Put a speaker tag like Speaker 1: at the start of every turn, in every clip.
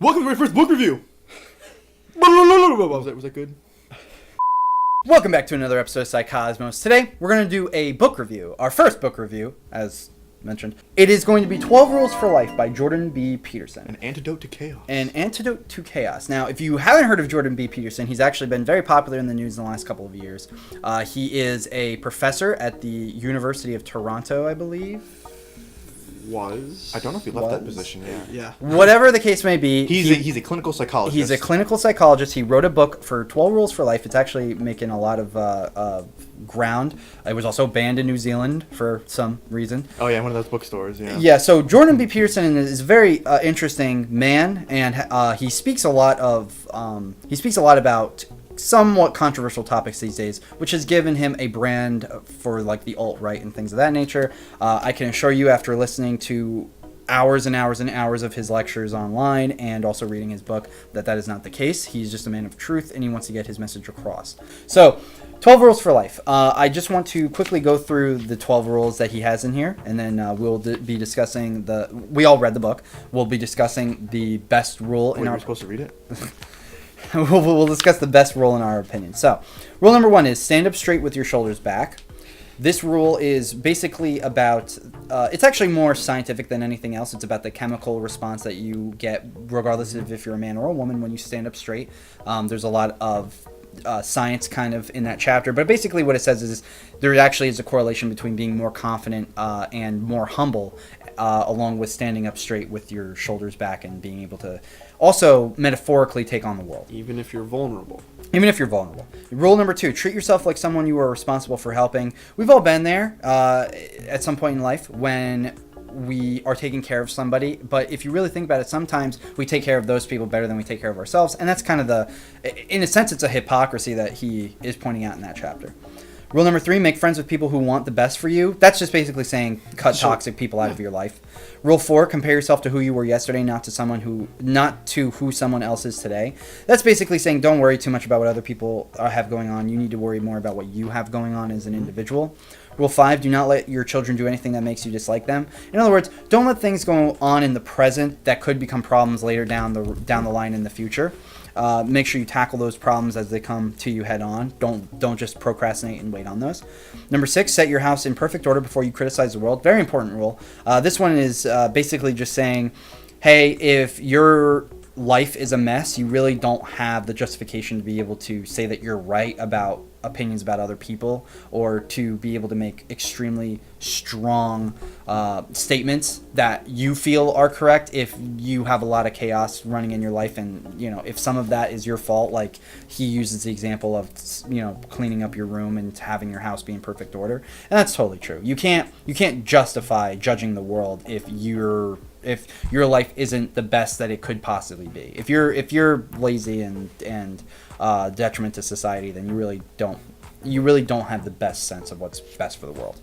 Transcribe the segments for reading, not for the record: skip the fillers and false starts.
Speaker 1: Welcome to my first book review. Was that good?
Speaker 2: Welcome back to another episode of Psycosmos. Today, we're going to do a book review, our first book review, as mentioned. It is going to be 12 Rules for Life by Jordan B. Peterson.
Speaker 1: An Antidote to Chaos.
Speaker 2: An Antidote to Chaos. Now, if you haven't heard of Jordan B. Peterson, he's actually been very popular in the news in the last couple of years. He is a professor at the University of Toronto, I believe.
Speaker 1: I don't know if he left that position yet. Yeah.
Speaker 2: Whatever the case may be.
Speaker 1: He's a clinical psychologist.
Speaker 2: He's a clinical psychologist. He wrote a book for 12 Rules for Life. It's actually making a lot of ground. It was also banned in New Zealand for some reason.
Speaker 1: Oh, yeah, one of those bookstores, yeah.
Speaker 2: Yeah, so Jordan B. Peterson is a very interesting man, and he speaks a lot about somewhat controversial topics these days, which has given him a brand for like the alt-right and things of that nature. I can assure you, after listening to hours and hours and hours of his lectures online and also reading his book, that is not the case. He's just a man of truth, and he wants to get his message across. So 12 Rules for Life. I just want to quickly go through the 12 rules that he has in here, and then we'll be discussing we all read the book. We'll be discussing the best rule in our...
Speaker 1: We're supposed to read it?
Speaker 2: We'll discuss the best rule in our opinion. So, rule number 1 is stand up straight with your shoulders back. This rule is basically about, it's actually more scientific than anything else. It's about the chemical response that you get, regardless of if you're a man or a woman, when you stand up straight. There's a lot of science kind of in that chapter, but basically what it says is there actually is a correlation between being more confident and more humble, along with standing up straight with your shoulders back and being able to also metaphorically take on the world.
Speaker 1: Even if you're vulnerable.
Speaker 2: Rule number 2, treat yourself like someone you are responsible for helping. We've all been there at some point in life when we are taking care of somebody, but if you really think about it, sometimes we take care of those people better than we take care of ourselves, and that's kind of in a sense, it's a hypocrisy that he is pointing out in that chapter. Rule number 3, make friends with people who want the best for you. That's just basically saying cut toxic people out of your life. Rule 4, compare yourself to who you were yesterday, not to who someone else is today. That's basically saying don't worry too much about what other people have going on. You need to worry more about what you have going on as an individual. Rule 5, do not let your children do anything that makes you dislike them. In other words, don't let things go on in the present that could become problems later down the line in the future. Make sure you tackle those problems as they come to you head on. Don't just procrastinate and wait on those. Number 6, set your house in perfect order before you criticize the world. Very important rule. This one is basically just saying, hey, if your life is a mess, you really don't have the justification to be able to say that you're right about opinions about other people, or to be able to make extremely strong statements that you feel are correct if you have a lot of chaos running in your life, and if some of that is your fault. Like he uses the example of cleaning up your room and having your house be in perfect order, and that's totally true. You can't justify judging the world if your life isn't the best that it could possibly be. If you're lazy and detriment to society, then you really don't have the best sense of what's best for the world.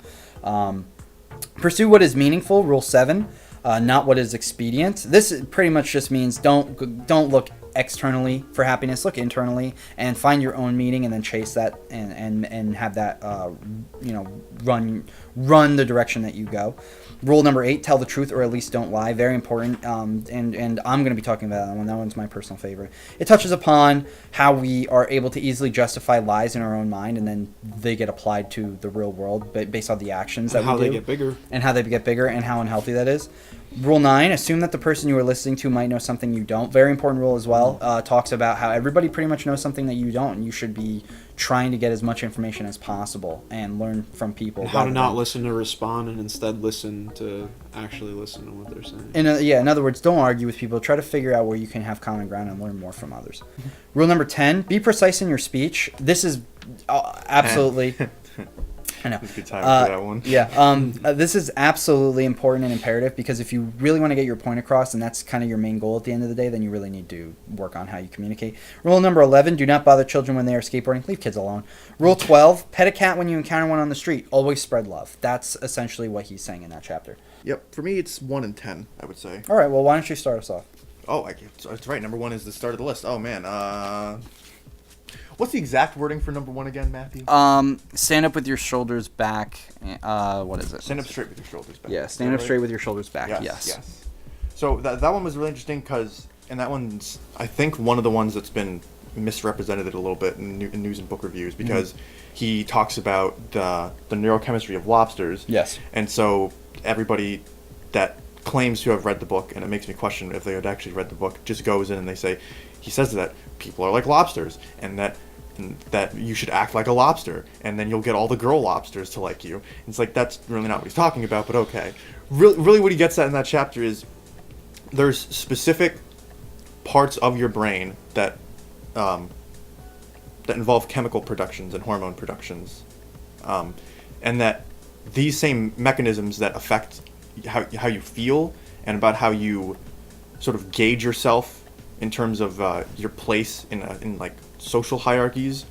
Speaker 2: Pursue what is meaningful. Rule 7, not what is expedient. This pretty much just means don't look externally for happiness. Look internally and find your own meaning, and then chase that and have that run the direction that you go. Rule number 8, tell the truth or at least don't lie. Very important, and I'm going to be talking about that one. That one's my personal favorite. It touches upon how we are able to easily justify lies in our own mind, and then they get applied to the real world based on the actions that we do.
Speaker 1: How they get bigger.
Speaker 2: And how they get bigger, and how unhealthy that is. Rule 9, assume that the person you are listening to might know something you don't. Very important rule as well. Talks about how everybody pretty much knows something that you don't, and you should be trying to get as much information as possible and learn from people.
Speaker 3: And how to not listen to respond and instead actually listen to what they're saying.
Speaker 2: In other words, don't argue with people. Try to figure out where you can have common ground and learn more from others. Rule number 10, be precise in your speech. This is absolutely... I know.
Speaker 1: It's a good time for that one.
Speaker 2: Yeah. This is absolutely important and imperative, because if you really want to get your point across, and that's kind of your main goal at the end of the day, then you really need to work on how you communicate. Rule number 11, do not bother children when they are skateboarding. Leave kids alone. Rule 12, pet a cat when you encounter one on the street. Always spread love. That's essentially what he's saying in that chapter.
Speaker 1: Yep. For me, it's 1 and 10, I would say.
Speaker 2: All right. Well, why don't you start us off?
Speaker 1: Oh, that's right. Number 1 is the start of the list. Oh, man. What's the exact wording for number 1 again, Matthew?
Speaker 2: Stand up with your shoulders back. What is it?
Speaker 1: Stand up straight with your shoulders back.
Speaker 2: Yeah, stand up straight with your shoulders back. Yes.
Speaker 1: So that one was really interesting because
Speaker 4: And that one's, I think, one of the ones that's been misrepresented a little bit in news and book reviews, because he talks about the neurochemistry of lobsters.
Speaker 2: Yes.
Speaker 4: And so everybody that claims to have read the book, and it makes me question if they had actually read the book, just goes in and they say, he says that people are like lobsters, and that you should act like a lobster, and then you'll get all the girl lobsters to like you. And it's like, that's really not what he's talking about, but okay. Really what he gets at in that chapter is there's specific parts of your brain that involve chemical productions and hormone productions, and that these same mechanisms that affect how you feel and about how you sort of gauge yourself in terms of your place in like social hierarchies,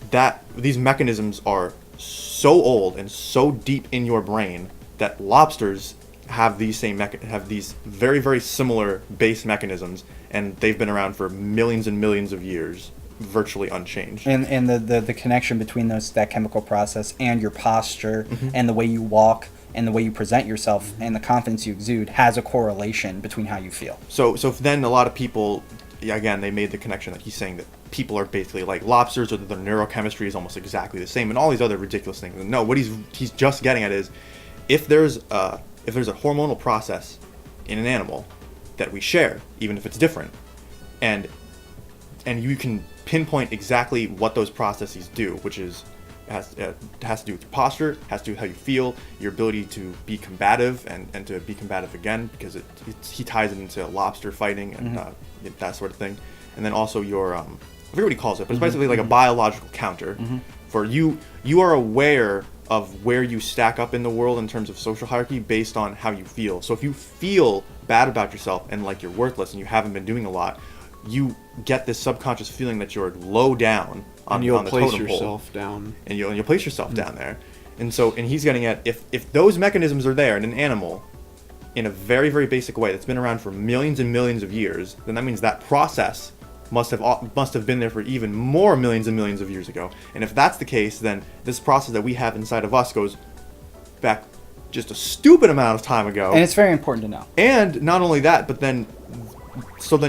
Speaker 4: that these mechanisms are so old and so deep in your brain that lobsters have these have these very, very similar base mechanisms, and they've been around for millions and millions of years, virtually unchanged.
Speaker 2: And the connection between that chemical process and your posture and the way you walk and the way you present yourself and the confidence you exude has a correlation between how you feel.
Speaker 4: So then a lot of people, again, they made the connection that he's saying that people are basically like lobsters, or that their neurochemistry is almost exactly the same, and all these other ridiculous things. And no, what he's just getting at is, if there's a hormonal process in an animal that we share, even if it's different, and you can pinpoint exactly what those processes do, which is has to do with your posture, has to do with how you feel, your ability to be combative and to be combative again, because he ties it into lobster fighting and that sort of thing, and then also your I forget what he calls it, but it's basically like a biological counter for you. You are aware of where you stack up in the world in terms of social hierarchy based on how you feel. So if you feel bad about yourself and like you're worthless and you haven't been doing a lot, you get this subconscious feeling that you're low down on the totem pole.
Speaker 3: And you'll place yourself down.
Speaker 4: And you'll place yourself down there. And he's getting at, if those mechanisms are there in an animal in a very, very basic way that's been around for millions and millions of years, then that means that process must have been there for even more millions and millions of years ago. And if that's the case, then this process that we have inside of us goes back just a stupid amount of time ago.
Speaker 2: And it's very important to know.
Speaker 4: And not only that, but then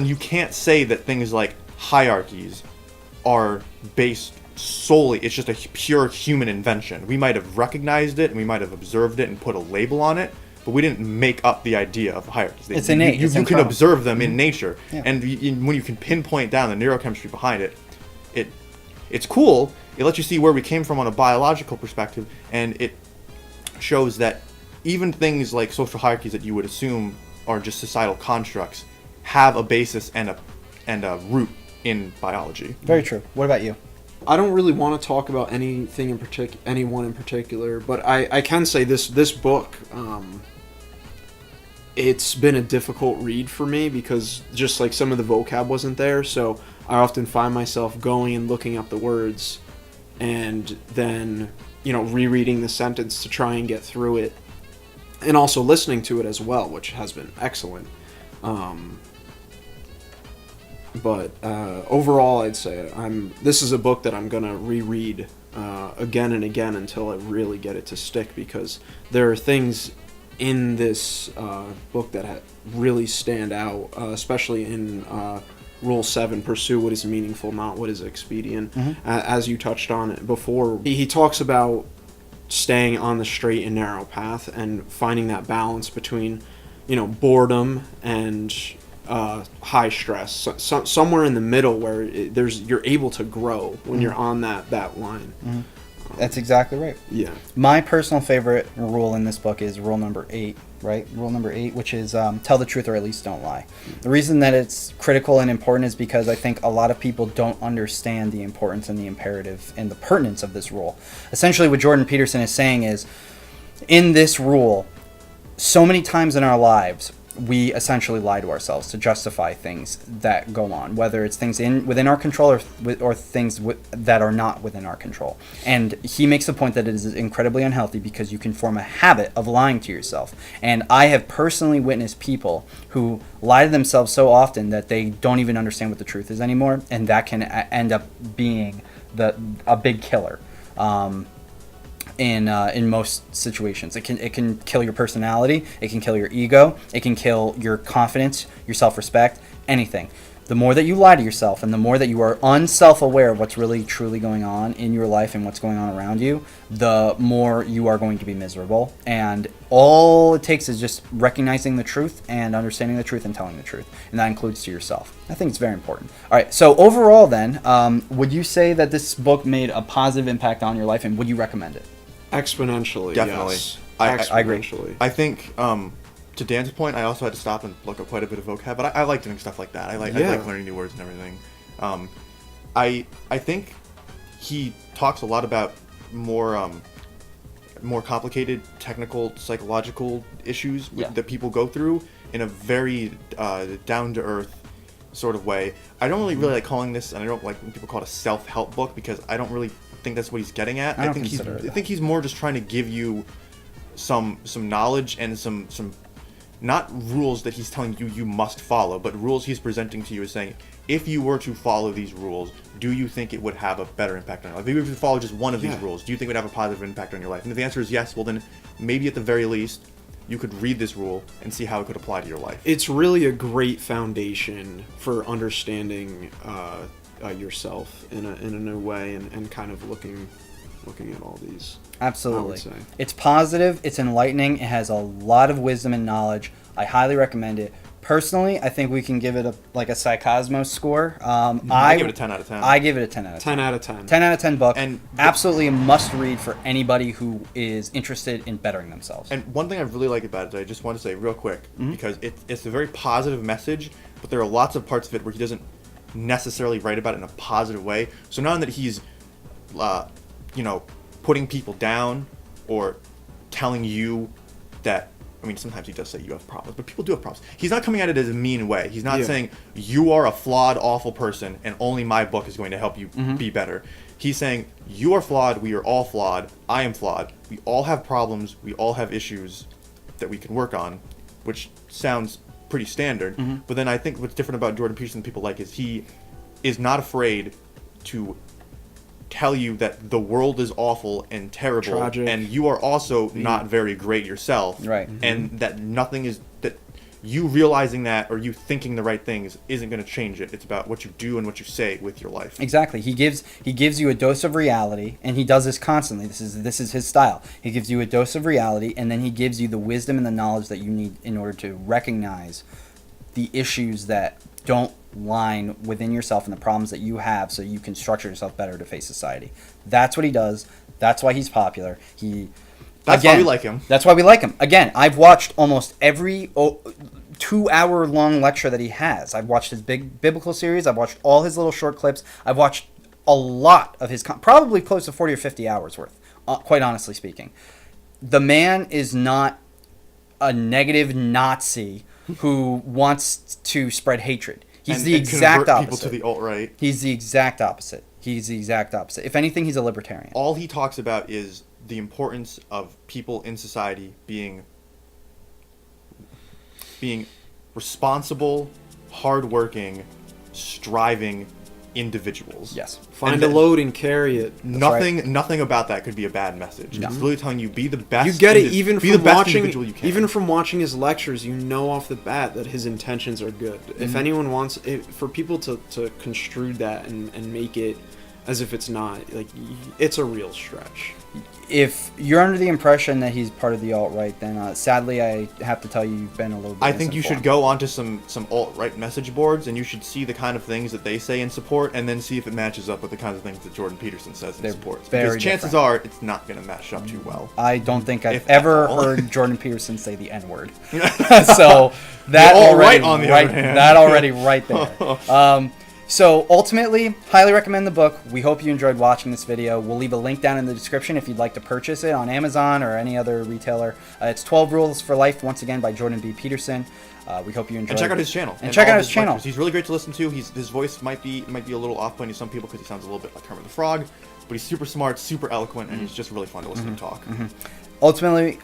Speaker 4: you can't say that things like hierarchies are based solely, it's just a pure human invention. We might have recognized it and we might have observed it and put a label on it, but we didn't make up the idea of hierarchies.
Speaker 2: It's innate.
Speaker 4: You can observe them in nature.
Speaker 2: Yeah.
Speaker 4: And when you can pinpoint down the neurochemistry behind it, it's cool. It lets you see where we came from on a biological perspective, and it shows that even things like social hierarchies that you would assume are just societal constructs have a basis and a root in biology.
Speaker 2: Very true. What about you?
Speaker 3: I don't really want to talk about anything in anyone in particular, but I can say this book, it's been a difficult read for me because just like some of the vocab wasn't there, so I often find myself going and looking up the words and then, rereading the sentence to try and get through it, and also listening to it as well, which has been excellent. But overall, I'd say this is a book that I'm going to reread again and again until I really get it to stick, because there are things in this book that really stand out, especially in Rule 7, pursue what is meaningful, not what is expedient. As you touched on it before, he talks about staying on the straight and narrow path and finding that balance between, boredom and high stress, somewhere in the middle where you're able to grow when you're on that line.
Speaker 2: That's exactly right.
Speaker 3: Yeah.
Speaker 2: My personal favorite rule in this book is rule number 8, right? Rule number 8, which is tell the truth or at least don't lie. The reason that it's critical and important is because I think a lot of people don't understand the importance and the imperative and the pertinence of this rule. Essentially, what Jordan Peterson is saying is, in this rule, so many times in our lives, we essentially lie to ourselves to justify things that go on, whether it's things within our control or things that are not within our control. And he makes the point that it is incredibly unhealthy because you can form a habit of lying to yourself. And I have personally witnessed people who lie to themselves so often that they don't even understand what the truth is anymore, and that can end up being a big killer. In most situations, it can kill your personality, it can kill your ego, it can kill your confidence, your self-respect, anything. The more that you lie to yourself and the more that you are unself-aware of what's really truly going on in your life and what's going on around you, the more you are going to be miserable. And all it takes is just recognizing the truth and understanding the truth and telling the truth. And that includes to yourself. I think it's very important. All right, so overall then, would you say that this book made a positive impact on your life, and would you recommend it?
Speaker 3: Exponentially,
Speaker 4: Definitely.
Speaker 3: yes.
Speaker 4: I
Speaker 2: agree.
Speaker 3: Exponentially.
Speaker 4: I think to Dan's point, I also had to stop and look up quite a bit of vocab, but I like doing stuff like that. I like learning new words and everything. I think he talks a lot about more complicated technical psychological issues that people go through in a very down to earth sort of way. I don't really like calling this, and I don't like when people call it a self-help book, because I don't really think that's what he's getting at. I think he's more just trying to give you some knowledge and some not rules that he's telling you must follow, but rules he's presenting to you as saying, if you were to follow these rules, do you think it would have a better impact on your life? If you were to follow just one of these rules, do you think it would have a positive impact on your life? And if the answer is yes, well then maybe at the very least you could read this rule and see how it could apply to your life.
Speaker 3: It's really a great foundation for understanding yourself in a new way, and kind of looking at all these.
Speaker 2: Absolutely.
Speaker 3: I would say.
Speaker 2: It's positive, it's enlightening, it has a lot of wisdom and knowledge. I highly recommend it. Personally, I think we can give it a Psycosmos score.
Speaker 4: I give it a 10 out of 10.
Speaker 2: I give it a 10 out of 10.
Speaker 3: 10 out of 10.
Speaker 2: 10 out of 10 book.
Speaker 4: And
Speaker 2: absolutely a must read for anybody who is interested in bettering themselves.
Speaker 4: And one thing I really like about it, I just want to say real quick, because it's a very positive message, but there are lots of parts of it where he doesn't necessarily write about it in a positive way. So not that he's, putting people down or telling you that, I mean, sometimes he does say you have problems, but people do have problems. He's not coming at it as a mean way. He's not saying you are a flawed, awful person and only my book is going to help you be better. He's saying you are flawed, we are all flawed, I am flawed, we all have problems, we all have issues that we can work on, which sounds pretty standard. But then I think what's different about Jordan Peterson that people like is he is not afraid to tell you that the world is awful and terrible,
Speaker 3: tragic,
Speaker 4: and you are also not very great yourself,
Speaker 2: right?
Speaker 4: And that nothing is, that you realizing that or you thinking the right things isn't going to change it. It's about what you do and what you say with your life.
Speaker 2: Exactly. He gives you a dose of reality, and he does this constantly. This is his style. He gives you a dose of reality, and then he gives you the wisdom and the knowledge that you need in order to recognize the issues that don't line within yourself and the problems that you have, so you can structure yourself better to face society. That's what he does. That's why he's popular.
Speaker 4: That's why we like him.
Speaker 2: That's why we like him. Again, I've watched almost every 2-hour long lecture that he has. I've watched his big biblical series. I've watched all his little short clips. I've watched a lot of his, probably close to 40 or 50 hours worth, quite honestly speaking. The man is not a negative Nazi who wants to spread hatred. He's the exact opposite.
Speaker 4: People to the alt-right.
Speaker 2: He's the exact opposite. If anything, he's a libertarian.
Speaker 4: All he talks about is the importance of people in society being responsible, hardworking, striving individuals.
Speaker 2: Yes.
Speaker 3: Find a load and carry it.
Speaker 4: Nothing about that could be a bad message.
Speaker 2: No.
Speaker 4: It's literally telling you be the best.
Speaker 3: You get it even from watching.
Speaker 4: You can.
Speaker 3: Even from watching his lectures, you know off the bat that his intentions are good. If anyone wants for people to construe that and make it as if it's not, like, it's a real stretch.
Speaker 2: If you're under the impression that he's part of the alt-right, then sadly I have to tell you, you've been a little bit
Speaker 4: I think you should go onto some alt-right message boards, and you should see the kind of things that they say in support, and then see if it matches up with the kinds of things that Jordan Peterson says in support. Because chances are it's not going to match up too well.
Speaker 2: I don't think I've ever heard Jordan Peterson say the N-word. So that already right there. So ultimately, highly recommend the book. We hope you enjoyed watching this video. We'll leave a link down in the description if you'd like to purchase it on Amazon or any other retailer. It's 12 Rules for Life, once again, by Jordan B. Peterson. We hope you enjoyed.
Speaker 4: And check out his channel.
Speaker 2: Lectures.
Speaker 4: He's really great to listen to. His voice might be a little off-putting to some people because he sounds a little bit like Kermit the Frog, but he's super smart, super eloquent, and he's just really fun to listen to talk.
Speaker 2: Ultimately,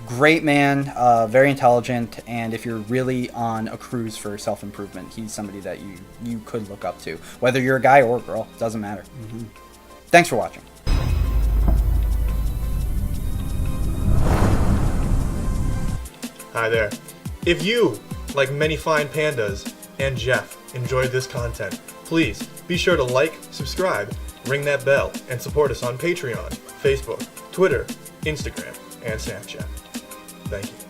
Speaker 2: great man, very intelligent, and if you're really on a cruise for self-improvement, he's somebody that you could look up to. Whether you're a guy or a girl, doesn't matter. Thanks for watching.
Speaker 1: Hi there. If you, like many fine pandas,
Speaker 5: and Jeff enjoyed this content, please be sure to like, subscribe, ring that bell, and support us on Patreon, Facebook, Twitter, Instagram, and Snapchat. Thank you.